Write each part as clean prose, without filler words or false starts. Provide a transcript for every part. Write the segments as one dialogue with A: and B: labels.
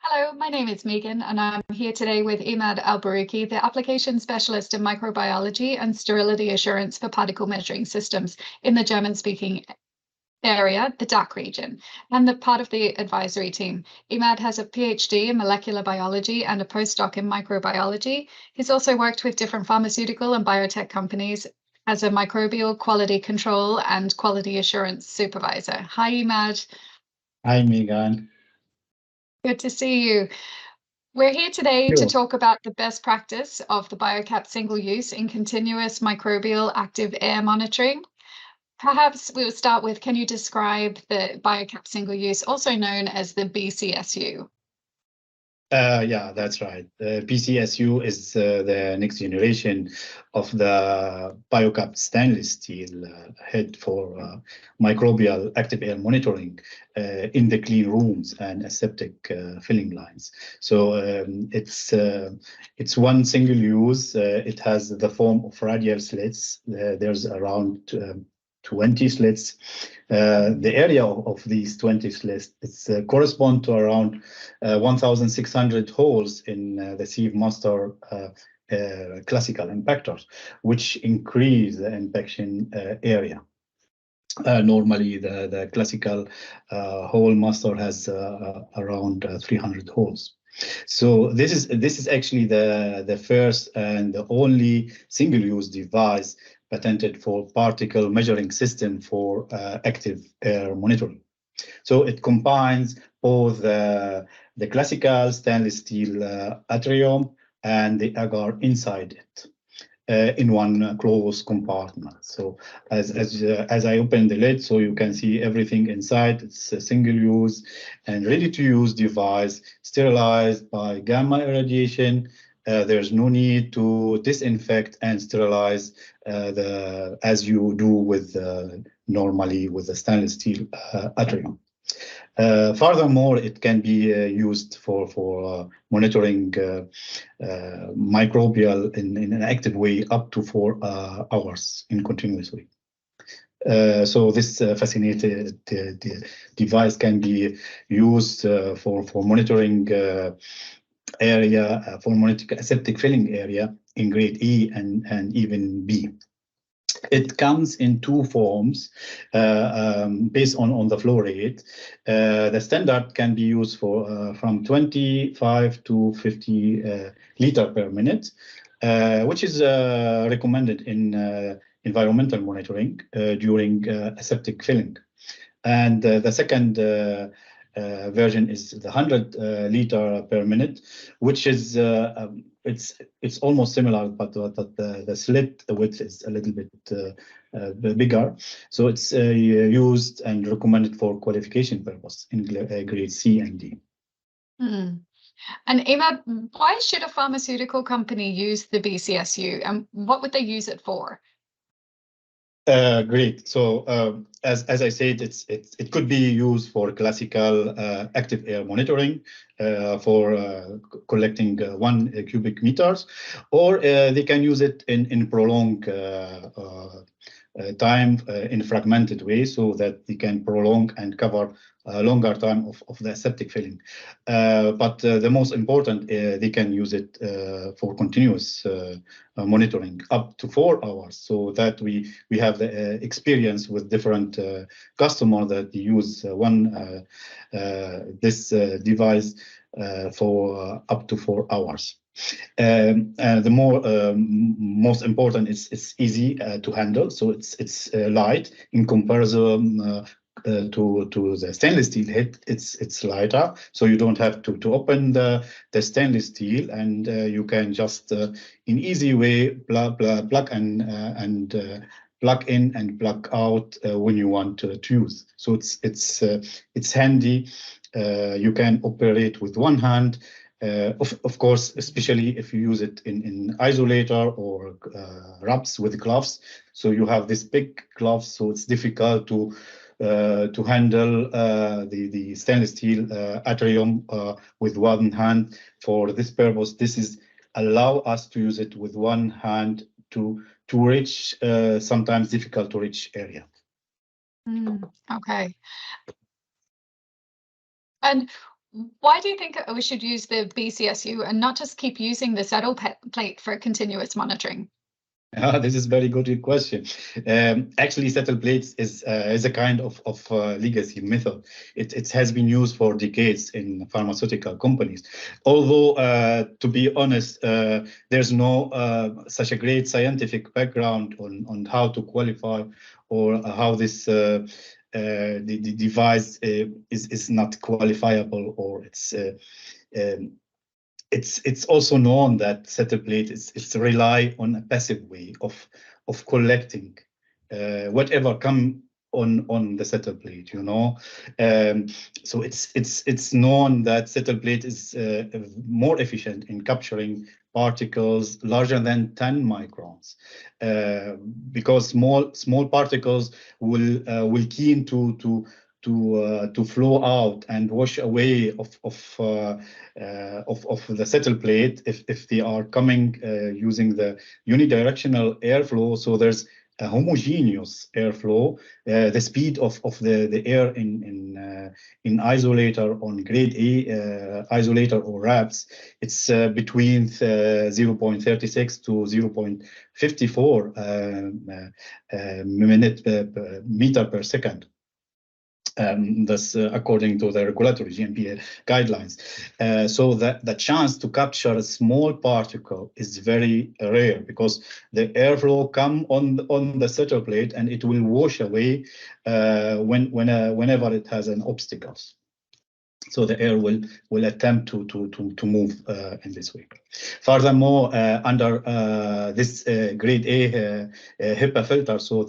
A: Hello, my name is Meagan, and I'm here today with Emad Al-Barouki, the application specialist in microbiology and sterility assurance for particle measuring systems in the German-speaking area, the DACH region, and the part of the advisory team. Emad has a PhD in molecular biology and a postdoc in microbiology. He's also worked with different pharmaceutical and biotech companies as a microbial quality control and quality assurance supervisor. Hi, Emad.
B: Hi, Meagan.
A: Good to see you. We're here today to talk about the best practice of the Biocapt Single Use in continuous microbial active air monitoring. Perhaps we'll start with, can you describe the Biocapt Single Use, also known as the BCSU?
B: Yeah, that's right. BCSU is the next generation of the Biocapt stainless steel head for microbial active air monitoring in the clean rooms and aseptic filling lines. So it's one single use. It has the form of radial slits. There's around 20 slits. The area of these 20 slits correspond to around 1,600 holes in the sieve master classical impactors, which increase the impaction area. Normally, the classical hole master has around 300 holes. So this is actually the first and the only single-use device patented for particle measuring system for active air monitoring. So it combines both the classical stainless steel atrium and the agar inside it in one closed compartment. So as I open the lid, so you can see everything inside. It's a single use and ready to use device, sterilized by gamma irradiation. There's no need to disinfect and sterilize as you do with normally with the stainless steel atrium. Furthermore, it can be used for monitoring microbial in an active way up to 4 hours in continuous way. So this fascinating device can be used for monitoring area, for monitoring aseptic filling area in grade E and even B. It comes in two forms based on the flow rate. The standard can be used for from 25 to 50 liter per minute, which is recommended in environmental monitoring during aseptic filling. And the second version is the 100 liter per minute, which is it's almost similar, but the slit width is a little bit bigger. So it's used and recommended for qualification purpose in grade C and D.
A: Mm. And Emad, why should a pharmaceutical company use the BCSU, and what would they use it for?
B: Great. So as I said, it could be used for classical active air monitoring for collecting 1 cubic meters, or they can use it in prolonged time in fragmented way, so that they can prolong and cover a longer time of the aseptic filling. But the most important, they can use it for continuous monitoring up to 4 hours, so that we have the experience with different customers that use this device for up to 4 hours. The most important is it's easy to handle, so it's light in comparison to the stainless steel head. It's lighter, so you don't have to open the stainless steel, and you can just in easy way plug and plug in and plug out when you want to use. So it's handy. You can operate with one hand. Of course, especially if you use it in isolator or wraps with gloves. So you have this big gloves, so it's difficult to handle the stainless steel atrium with one hand. For this purpose, this is allow us to use it with one hand to reach sometimes difficult to reach area.
A: Okay. And Why do you think we should use the BCSU and not just keep using the settle plate for continuous monitoring?
B: This is very good question. Actually, settle plates is a kind of legacy method. It has been used for decades in pharmaceutical companies. Although, to be honest, there's no such a great scientific background on how to qualify or how this the device is not qualifiable, or it's also known that settle plate is rely on a passive way of collecting whatever come on the settle plate, you know. So it's known that settle plate is more efficient in capturing particles larger than 10 microns, because small particles will keen to flow out and wash away of the settle plate if they are coming using the unidirectional airflow. So there's a homogeneous airflow. The speed of the air in isolator on grade A isolator or wraps, it's between 0.36 to 0.54 meter per second. That's according to the regulatory GMP guidelines. So that the chance to capture a small particle is very rare, because the airflow come on the settle plate and it will wash away whenever it has an obstacles. So the air will attempt to move in this way. Furthermore, under this grade A HEPA filter, so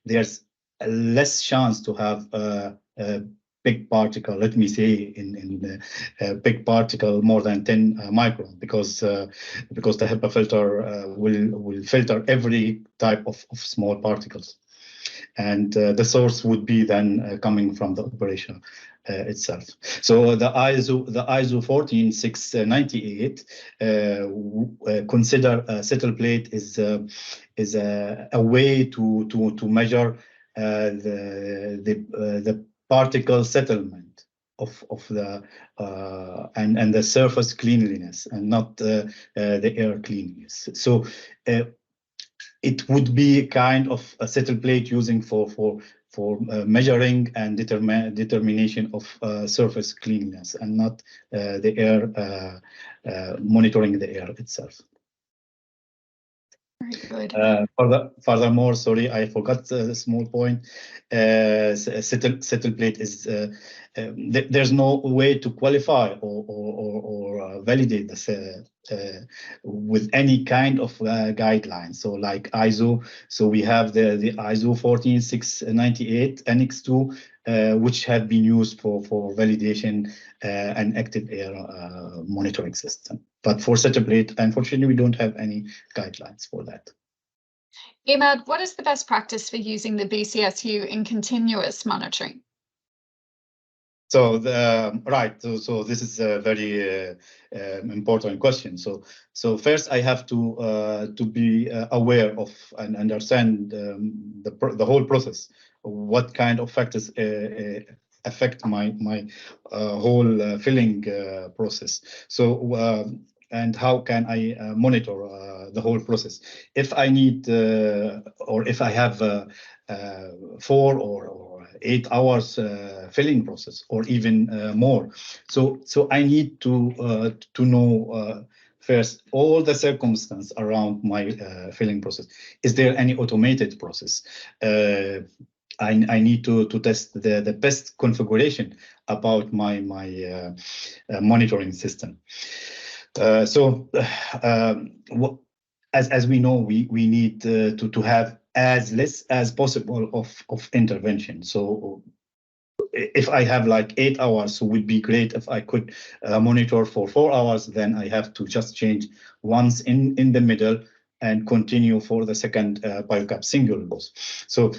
B: there's less chance to have a big particle, let me say, in big particle more than 10 micron, because the HEPA filter will filter every type of small particles, and the source would be then coming from the operation itself. So the ISO 14698 consider a settle plate is a way to measure the particle settlement of the and the surface cleanliness, and not the air cleanliness. So it would be kind of a settle plate using for measuring and determination of surface cleanliness, and not the air monitoring the air itself.
A: Very good.
B: Furthermore, sorry, I forgot the small point. Settle plate is there's no way to qualify or validate this with any kind of guidelines. So like ISO, so we have the ISO 14698 Annex 2, which have been used for validation and active air monitoring system. But for settle plate, unfortunately, we don't have any guidelines for that.
A: Emad, what is the best practice for using the BCSU in continuous monitoring?
B: So so this is a very important question. So first, I have to be aware of and understand the whole process. What kind of factors affect my whole filling process? So and how can I monitor the whole process? If I need or if I have 4 or 8 hours filling process, or even more, so I need to know first all the circumstances around my filling process. Is there any automated process? I need to test the best configuration about my monitoring system. So as we know, we need to have as less as possible of intervention. So if I have like 8 hours, so it would be great if I could monitor for 4 hours. Then I have to just change once in the middle and continue for the second Biocapt Single Use. So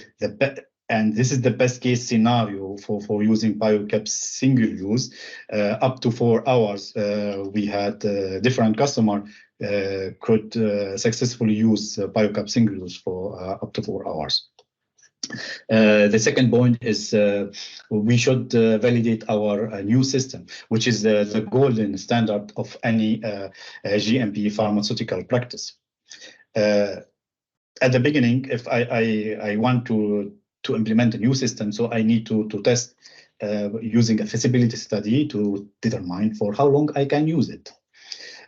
B: and this is the best case scenario for using Biocapt Single Use up to 4 hours. We had different customer could successfully use Biocapt Single Use for up to 4 hours. The second point is we should validate our new system, which is the golden standard of any GMP pharmaceutical practice. At the beginning, if I want to implement a new system, so I need to test using a feasibility study to determine for how long I can use it.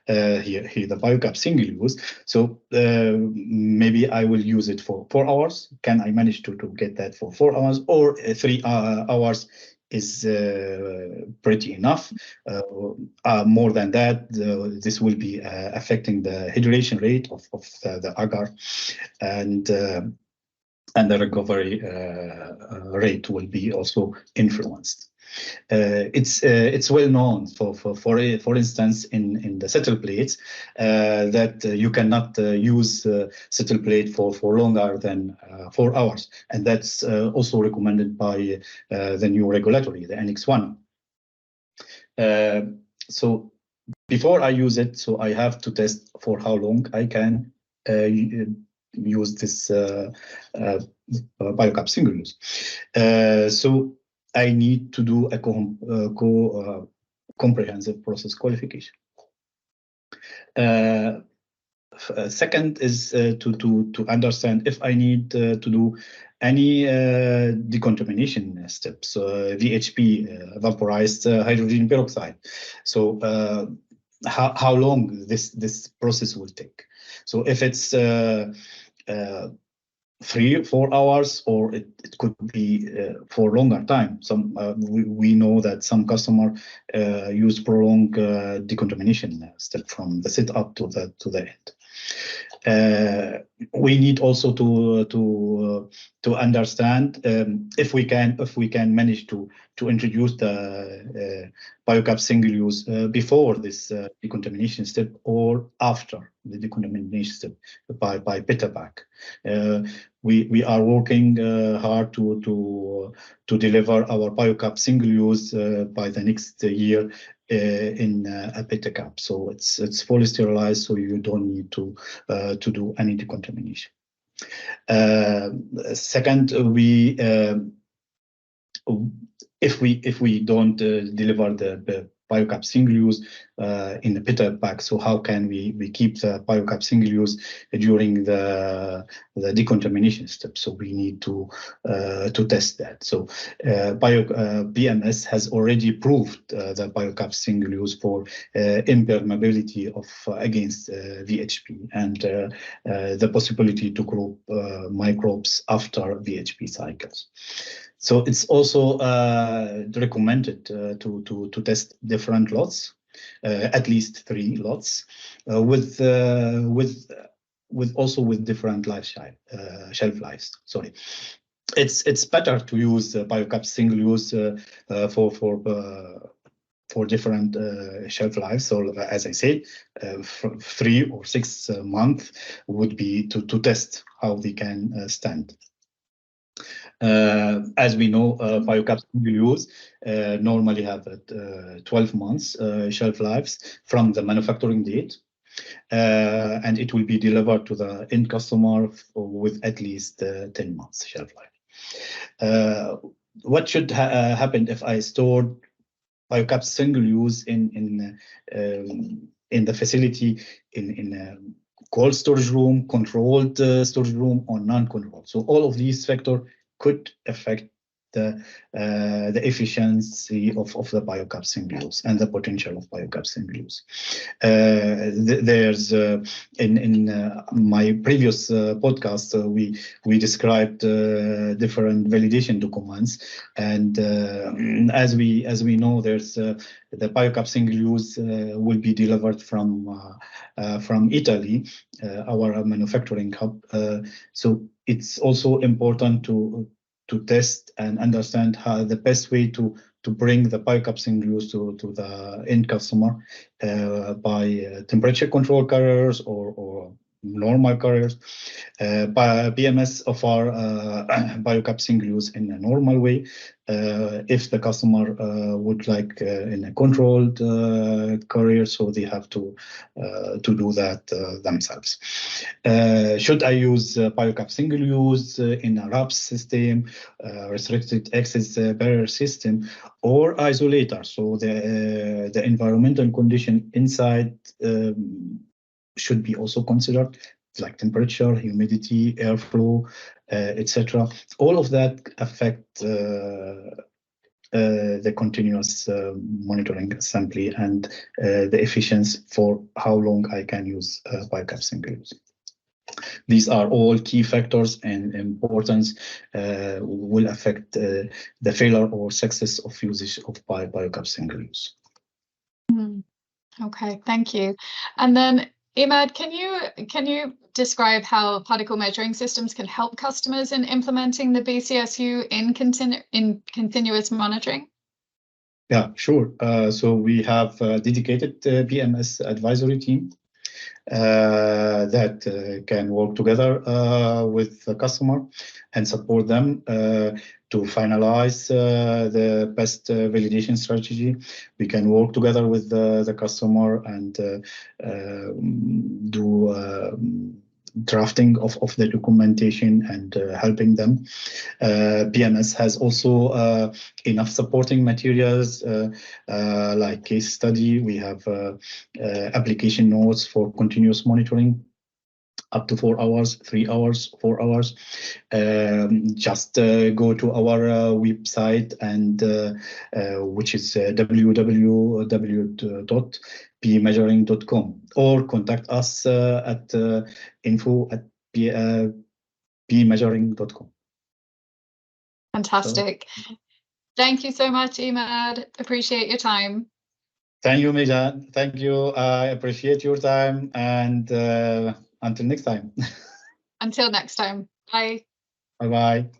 B: Here the Biocapt Single Use. So maybe I will use it for 4 hours. Can I manage to get that for 4 hours, or 3 hours is pretty enough? More than that, this will be affecting the hydration rate of the agar, and the recovery rate will be also influenced. It's well known for instance in the settle plates that you cannot use settle plate for longer than 4 hours, and that's also recommended by the new regulatory, the Annex 1. So before I use it, so I have to test for how long I can use this Biocapt Single Use. So I need to do a comprehensive process qualification. Second is to understand if I need to do any decontamination steps, VHP, vaporized hydrogen peroxide. So how long this process will take. So if it's 3 or 4 hours, or it could be for longer time. Some we know that some customer use prolonged decontamination step from the setup to the end. We need also to understand if we can manage to introduce the Biocapt Single Use before this decontamination step or after the decontamination step by Petapack. We are working hard to deliver our Biocapt Single Use by the next year in a Petacaps. So it's fully sterilized, so you don't need to do any decontamination. Second, if we don't deliver the Biocapt Single Use in the Petapack, so how can we keep the Biocapt Single Use during the decontamination step? So we need to test that. So BMS has already proved the Biocapt Single Use for impermeability of against VHP and the possibility to group microbes after VHP cycles. So it's also recommended to test different lots, at least 3 lots, with different shelf lives. Sorry, it's better to use Biocapt Single Use for different shelf lives. So as I said, 3 or 6 months would be to test how they can stand. As we know, Biocapt Single Use normally have 12 months shelf lives from the manufacturing date, and it will be delivered to the end customer with at least 10 months shelf life. What should happen if I store Biocapt Single Use in the facility in a cold storage room, controlled storage room, or non-controlled? So all of these factors could affect the efficiency of the Biocapt Single Use and the potential of Biocapt Single Use. There's in my previous podcast we described different validation documents, and as we know, there's the Biocapt Single Use will be delivered from Italy, our manufacturing hub. So it's also important to test and understand how the best way to bring the Biocapt Single Use to the end customer by temperature control carriers or normal carriers. BMS offer Biocapt Single Use in a normal way. If the customer would like in a controlled carrier, so they have to do that themselves. Should I use Biocapt Single Use in a RAPS system, restricted access barrier system, or isolator? So the environmental condition inside should be also considered, like temperature, humidity, airflow, etc. All of that affect the continuous monitoring assembly and the efficiency for how long I can use Biocapt Single Use. These are all key factors and importance will affect the failure or success of usage of Biocapt Single Use.
A: Okay, thank you. And then Emad, can you describe how particle measuring systems can help customers in implementing the BCSU in continuous monitoring?
B: Yeah, sure. So we have a dedicated BMS advisory team that can work together with the customer and support them to finalize the best validation strategy. We can work together with the customer and do drafting of the documentation and helping them. BMS has also enough supporting materials like case study. We have application notes for continuous monitoring, up to 4 hours, 3 hours, 4 hours. Just go to our website and which is www.bmeasuring.com, or contact us at info@bmeasuring.com.
A: Fantastic. So, thank you so much, Emad. Appreciate your time.
B: Thank you, Meagan. Thank you. I appreciate your time, and until next time.
A: Until next time. Bye.
B: Bye-bye.